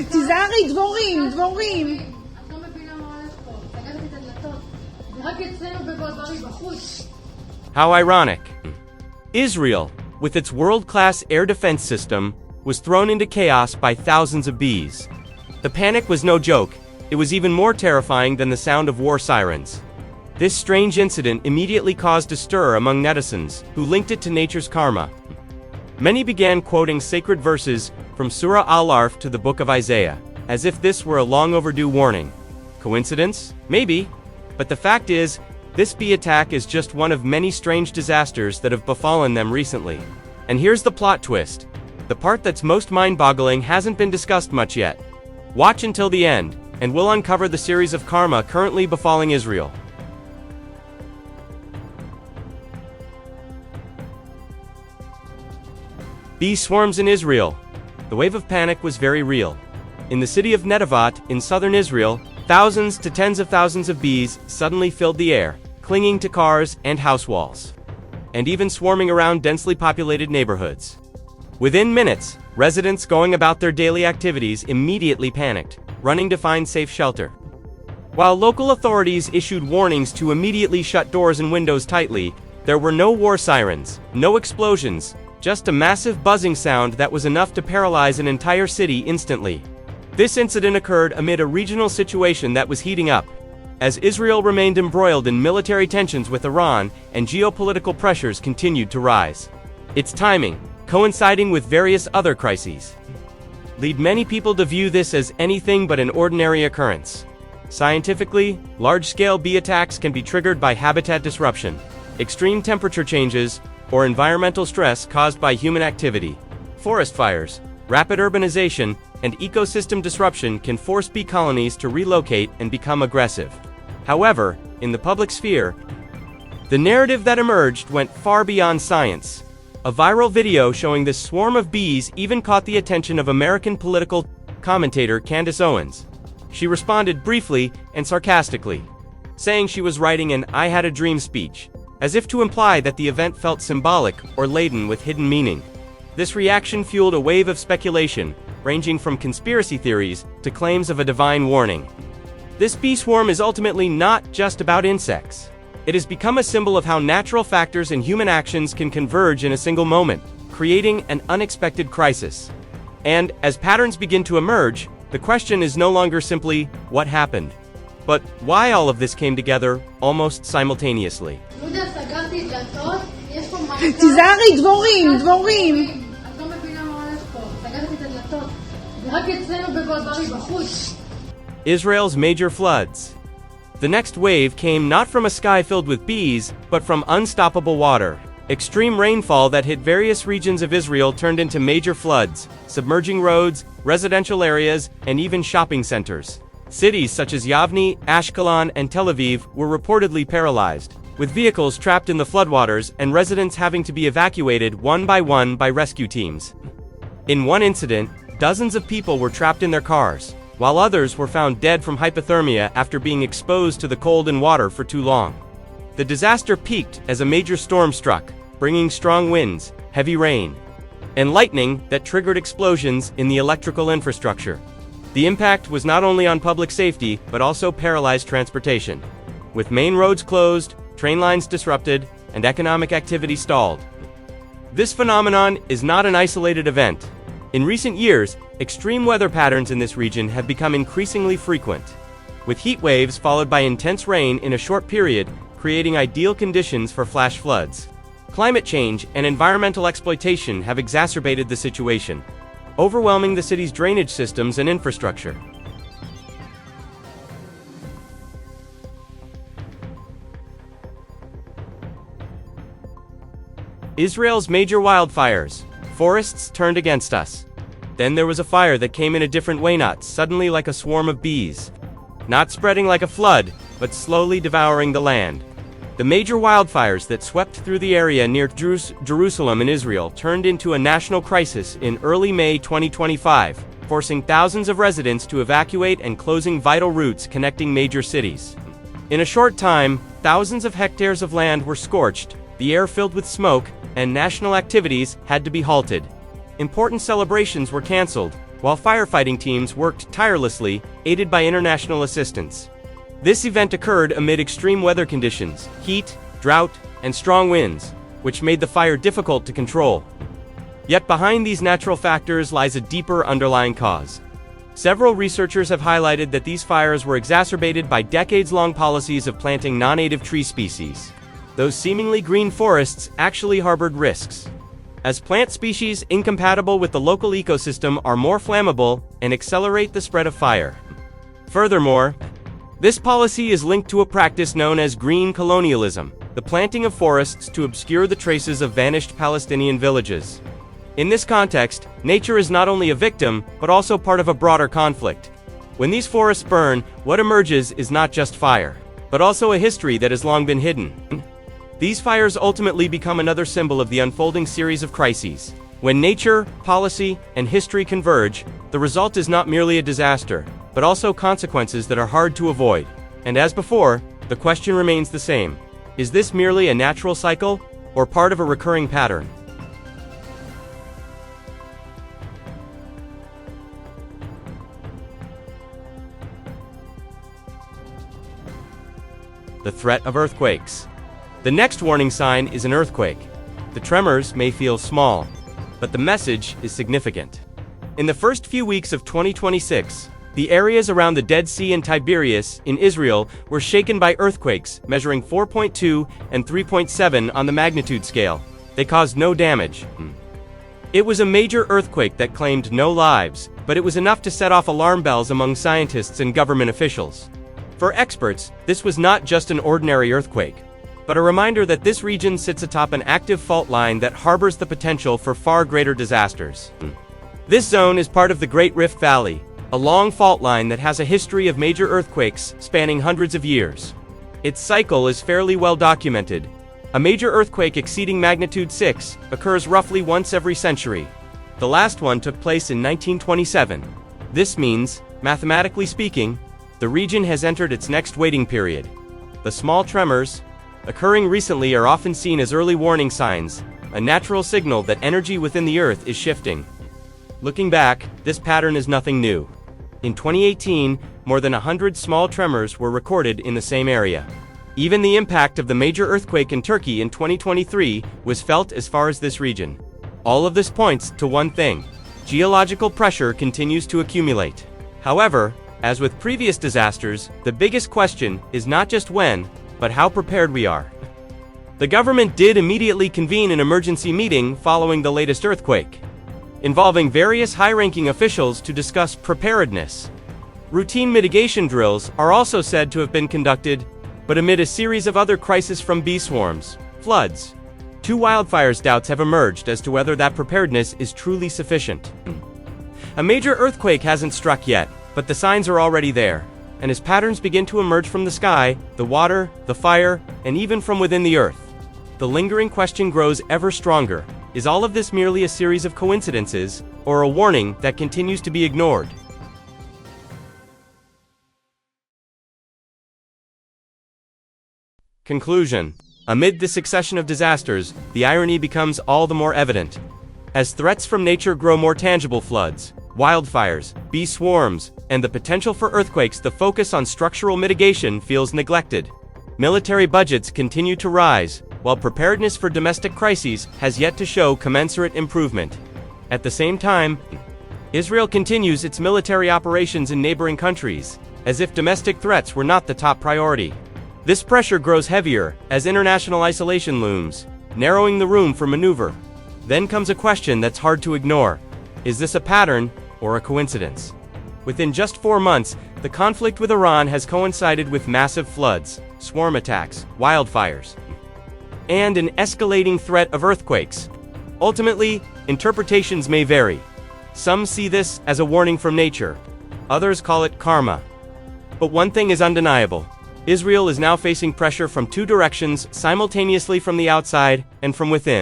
תיזהרי, דבורים, דבורים. את לא מבינה מה הולך פה. סגרתי את הדלתות. ורק אצלנו בברברי בחוץ. How ironic. Israel, with its world-class air defense system, was thrown into chaos by thousands of bees. The panic was no joke. It was even more terrifying than the sound of war sirens. This strange incident immediately caused a stir among netizens, who linked it to nature's karma. Many began quoting sacred verses from Surah Al-Araf to the Book of Isaiah, as if this were a long overdue warning. Coincidence? Maybe. But the fact is, this bee attack is just one of many strange disasters that have befallen them recently. And here's the plot twist. The part that's most mind-boggling hasn't been discussed much yet. Watch until the end, and we'll uncover the series of karma currently befalling Israel. Bee swarms in Israel. The wave of panic was very real. In the city of Netivot, in southern Israel, thousands to tens of thousands of bees suddenly filled the air, clinging to cars and house walls, and even swarming around densely populated neighborhoods. Within minutes, residents going about their daily activities immediately panicked, running to find safe shelter. While local authorities issued warnings to immediately shut doors and windows tightly, there were no war sirens, no explosions, just a massive buzzing sound that was enough to paralyze an entire city instantly. This incident occurred amid a regional situation that was heating up, as Israel remained embroiled in military tensions with Iran and geopolitical pressures continued to rise. Its timing, coinciding with various other crises, lead many people to view this as anything but an ordinary occurrence. Scientifically, large-scale bee attacks can be triggered by habitat disruption, extreme temperature changes, or environmental stress caused by human activity. Forest fires, rapid urbanization, and ecosystem disruption can force bee colonies to relocate and become aggressive. However, in the public sphere, the narrative that emerged went far beyond science. A viral video showing this swarm of bees even caught the attention of American political commentator Candace Owens. She responded briefly and sarcastically, saying she was writing an "I had a dream" speech, as if to imply that the event felt symbolic or laden with hidden meaning. This reaction fueled a wave of speculation, ranging from conspiracy theories to claims of a divine warning. This bee swarm is ultimately not just about insects. It has become a symbol of how natural factors and human actions can converge in a single moment, creating an unexpected crisis. And as patterns begin to emerge, the question is no longer simply, what happened? But why all of this came together almost simultaneously. תיזהרי, דבורים, דבורים. את לא מבינה מה הולך פה. סגרתי את הדלתות. ורק אצלנו בברברי בחוץ. Israel's major floods. The next wave came not from a sky filled with bees, but from unstoppable water. Extreme rainfall that hit various regions of Israel turned into major floods, submerging roads, residential areas, and even shopping centers. Cities such as Yavne, Ashkelon, and Tel Aviv were reportedly paralyzed, with vehicles trapped in the floodwaters and residents having to be evacuated one by rescue teams. In one incident, dozens of people were trapped in their cars, while others were found dead from hypothermia after being exposed to the cold and water for too long. The disaster peaked as a major storm struck, bringing strong winds, heavy rain, and lightning that triggered explosions in the electrical infrastructure. The impact was not only on public safety, but also paralyzed transportation, with main roads closed, train lines disrupted, and economic activity stalled. This phenomenon is not an isolated event. In recent years, extreme weather patterns in this region have become increasingly frequent, with heat waves followed by intense rain in a short period, creating ideal conditions for flash floods. Climate change and environmental exploitation have exacerbated the situation, overwhelming the city's drainage systems and infrastructure. Israel's major wildfires. Forests turned against us. Then there was a fire that came in a different way, not suddenly like a swarm of bees, not spreading like a flood, but slowly devouring the land. The major wildfires that swept through the area near Jerusalem in Israel turned into a national crisis in early May 2025, forcing thousands of residents to evacuate and closing vital routes connecting major cities. In a short time, thousands of hectares of land were scorched, the air filled with smoke, and national activities had to be halted. important celebrations were canceled, while firefighting teams worked tirelessly, aided by international assistance. This event occurred amid extreme weather conditions, heat, drought, and strong winds, which made the fire difficult to control. Yet behind these natural factors lies a deeper underlying cause. Several researchers have highlighted that these fires were exacerbated by decades-long policies of planting non-native tree species. Those seemingly green forests actually harbored risks, as plant species incompatible with the local ecosystem are more flammable and accelerate the spread of fire. Furthermore, this policy is linked to a practice known as green colonialism, the planting of forests to obscure the traces of vanished Palestinian villages. In this context, nature is not only a victim, but also part of a broader conflict. When these forests burn, what emerges is not just fire, but also a history that has long been hidden. These fires ultimately become another symbol of the unfolding series of crises. When nature, policy, and history converge, the result is not merely a disaster, but also consequences that are hard to avoid. And as before, the question remains the same. Is this merely a natural cycle, or part of a recurring pattern? The threat of earthquakes. The next warning sign is an earthquake. The tremors may feel small, but the message is significant. In the first few weeks of 2026, the areas around the Dead Sea and Tiberias in Israel were shaken by earthquakes measuring 4.2 and 3.7 on the magnitude scale. They caused no damage. It was a major earthquake that claimed no lives, but it was enough to set off alarm bells among scientists and government officials. For experts, this was not just an ordinary earthquake, but a reminder that this region sits atop an active fault line that harbors the potential for far greater disasters. This zone is part of the Great Rift Valley, a long fault line that has a history of major earthquakes spanning hundreds of years. Its cycle is fairly well documented. A major earthquake exceeding magnitude 6 occurs roughly once every century. The last one took place in 1927. This means, mathematically speaking, the region has entered its next waiting period. The small tremors, occurring recently, are often seen as early warning signs, a natural signal that energy within the Earth is shifting. Looking back, this pattern is nothing new. In 2018, more than 100 small tremors were recorded in the same area. Even the impact of the major earthquake in Turkey in 2023 was felt as far as this region. All of this points to one thing: geological pressure continues to accumulate. However, as with previous disasters, the biggest question is not just when, but how prepared we are. The government did immediately convene an emergency meeting following the latest earthquake, involving various high-ranking officials to discuss preparedness. Routine mitigation drills are also said to have been conducted, but amid a series of other crises from bee swarms, floods, to wildfires, doubts have emerged as to whether that preparedness is truly sufficient. A major earthquake hasn't struck yet, but the signs are already there. And as patterns begin to emerge from the sky, the water, the fire, and even from within the earth, the lingering question grows ever stronger. Is all of this merely a series of coincidences, or a warning that continues to be ignored? Conclusion. Amid this succession of disasters, the irony becomes all the more evident. As threats from nature grow more tangible, floods, wildfires, bee swarms, and the potential for earthquakes, the focus on structural mitigation feels neglected. Military budgets continue to rise, while preparedness for domestic crises has yet to show commensurate improvement. At the same time, Israel continues its military operations in neighboring countries, as if domestic threats were not the top priority. This pressure grows heavier as international isolation looms, narrowing the room for maneuver. Then comes a question that's hard to ignore. Is this a pattern or a coincidence? Within just 4 months, the conflict with Iran has coincided with massive floods, swarm attacks, wildfires, and an escalating threat of earthquakes. Ultimately, interpretations may vary. Some see this as a warning from nature. Others call it karma. But one thing is undeniable. Israel is now facing pressure from 2 directions simultaneously, from the outside and from within.